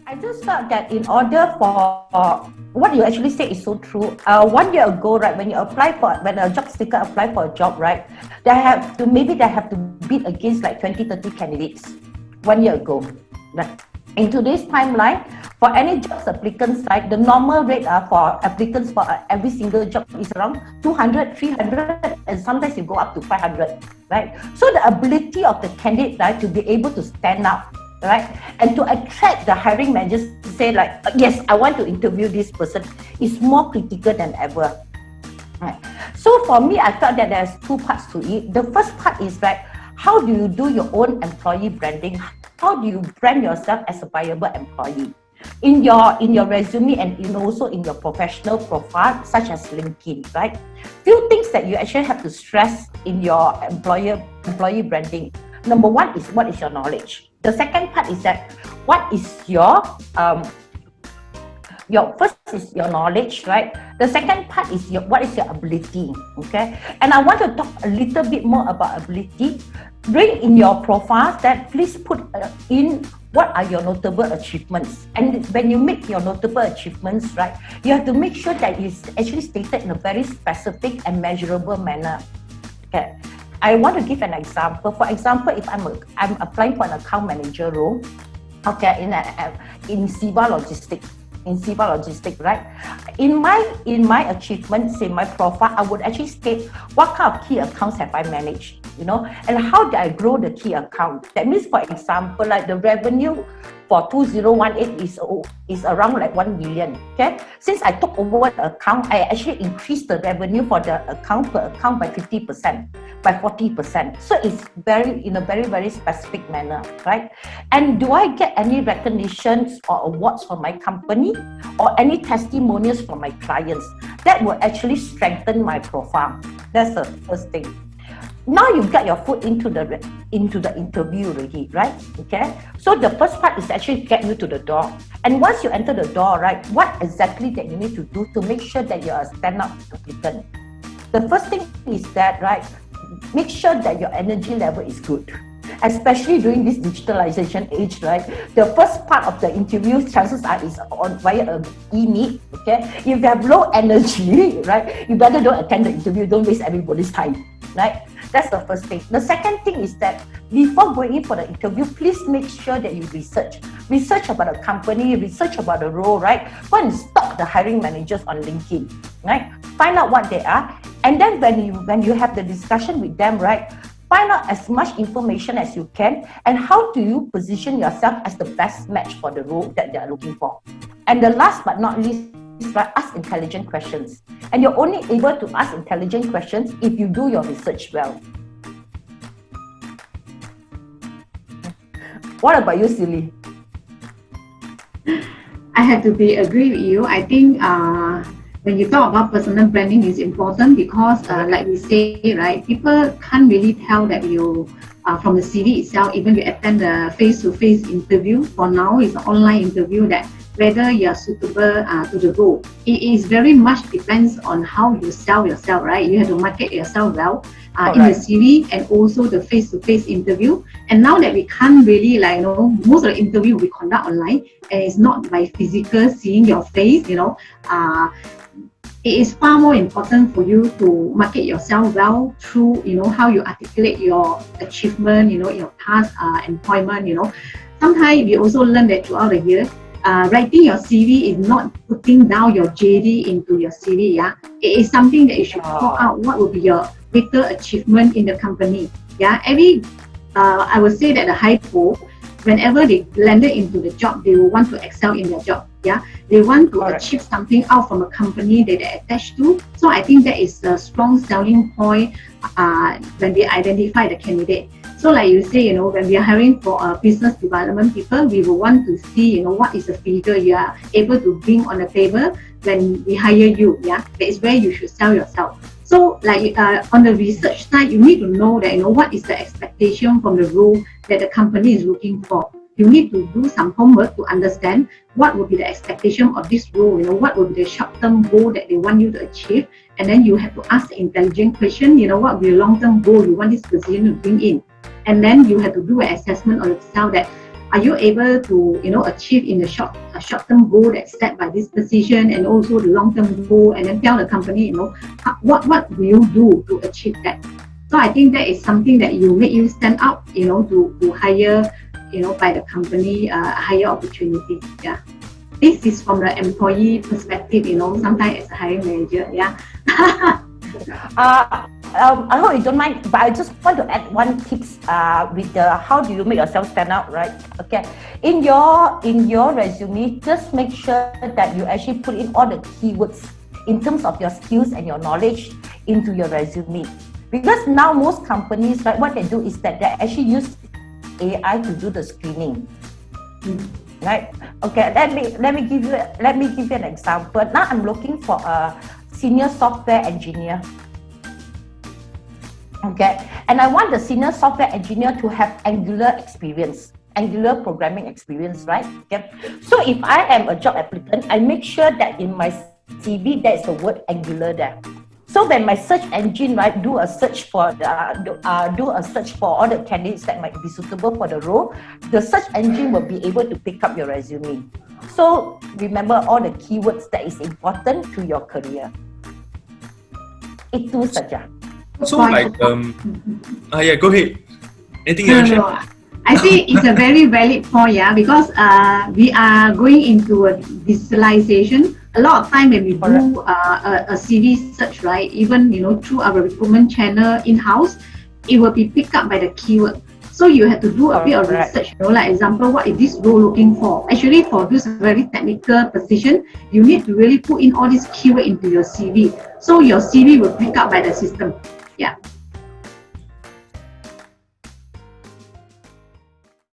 I just felt that in order for what you actually say is so true. 1 year ago, right, when a job seeker apply for a job, right, they have to bid against like 20, 30 candidates 1 year ago. Right. In today's timeline, for any jobs applicants, right, the normal rate for applicants for every single job is around 200, 300, and sometimes you go up to 500, right? So the ability of the candidate, right, to be able to stand up, right, and to attract the hiring managers to say like, yes, I want to interview this person, is more critical than ever. Right. So for me, I felt that there's two parts to it. The first part is like, how do you do your own employee branding? How do you brand yourself as a viable employee in your resume and also in your professional profile, such as LinkedIn, right? Few things that you actually have to stress in your employee branding. Number one is, what is your knowledge? The second part is that what is your first is your knowledge, right? The second part is what is your ability, okay? And I want to talk a little bit more about ability. Bring in your profile that please put in what are your notable achievements. And when you make your notable achievements, right, you have to make sure that it's actually stated in a very specific and measurable manner. Okay. I want to give an example. For example, if I'm applying for an account manager role, okay, in CEVA logistics. Right? In my achievements, in my profile, I would actually state what kind of key accounts have I managed, and how did I grow the key account. That means, for example, like the revenue for 2018 is around like 1 million. Okay, since I took over the account, I actually increased the revenue for the account per account by 50%, by 40%. So it's in a very, very specific manner, right? And do I get any recognitions or awards from my company or any testimonials from my clients? That will actually strengthen my profile. That's the first thing. Now you've got your foot into the interview already, right? Okay. So the first part is actually get you to the door. And once you enter the door, right, what exactly that you need to do to make sure that you're a stand-up applicant? The first thing is that, right, make sure that your energy level is good. Especially during this digitalization age, right? The first part of the interview, chances are, is via an e-meet, okay? If you have low energy, right, you better don't attend the interview, don't waste everybody's time, right? That's the first thing. The second thing is that before going in for the interview, please make sure that you research about the company, research about the role, right? Go and stalk the hiring managers on LinkedIn, right? Find out what they are, and then when you have the discussion with them, right, find out as much information as you can, and how do you position yourself as the best match for the role that they are looking for. And the last but not least is like ask intelligent questions. And you're only able to ask intelligent questions if you do your research well. What about you, Silly? I have to agree with you. I think when you talk about personal branding is important because like we say, right, people can't really tell that you from the CV itself, even you attend the face-to-face interview. For now, it's an online interview that whether you are suitable to the role. It is very much depends on how you sell yourself, right? You have to market yourself well in the CV and also the face-to-face interview. And now that we can't really most of the interview we conduct online and it's not by physical seeing your face, it is far more important for you to market yourself well through, how you articulate your achievement, your past employment, Sometimes we also learn that throughout the year, writing your CV is not putting down your JD into your CV, yeah. It is something that you should call out what will be your greater achievement in the company, yeah. I would say that the high pro, whenever they landed into the job, they will want to excel in their job, yeah. They want to achieve something out from a company that they're attached to. So I think that is a strong selling point when they identify the candidate. So like you say, when we are hiring for business development people, we will want to see, what is the figure you are able to bring on the table when we hire you, yeah. That is where you should sell yourself. So like on the research side, you need to know that, what is the expectation from the role that the company is looking for. You need to do some homework to understand what will be the expectation of this role, what will be the short-term goal that they want you to achieve. And then you have to ask the intelligent question, what will be the long-term goal you want this position to bring in. And then you have to do an assessment on yourself that Are you able to, achieve in the short-term goal that's set by this position, and also the long-term goal, and then tell the company, what will you do to achieve that? So I think that is something that make you stand out, to hire, by the company, higher opportunity. Yeah. This is from the employee perspective, sometimes as a hiring manager. Yeah. I hope you don't mind, but I just want to add one tips with the how do you make yourself stand out, right? Okay, in your resume, just make sure that you actually put in all the keywords in terms of your skills and your knowledge into your resume. Because now most companies, right, what they do is that they actually use AI to do the screening. Right? Okay, let me give you an example. Now I'm looking for a senior software engineer. Okay, and I want the senior software engineer to have Angular experience, Angular programming experience, right? Okay, so if I am a job applicant, I make sure that in my CV there is the word Angular there. So when my search engine, right, do a search for all the candidates that might be suitable for the role, the search engine will be able to pick up your resume. So remember all the keywords that is important to your career. Itu saja. So like, yeah, go ahead. Anything else? No. I think it's a very valid point, yeah, because we are going into a digitalization. A lot of time when we do a CV search, right, even through our recruitment channel in-house, it will be picked up by the keyword. So you have to do a bit of research, like example, what is this role looking for? Actually, for this very technical position, you need to really put in all these keywords into your CV. So your CV will pick up by the system. Yeah.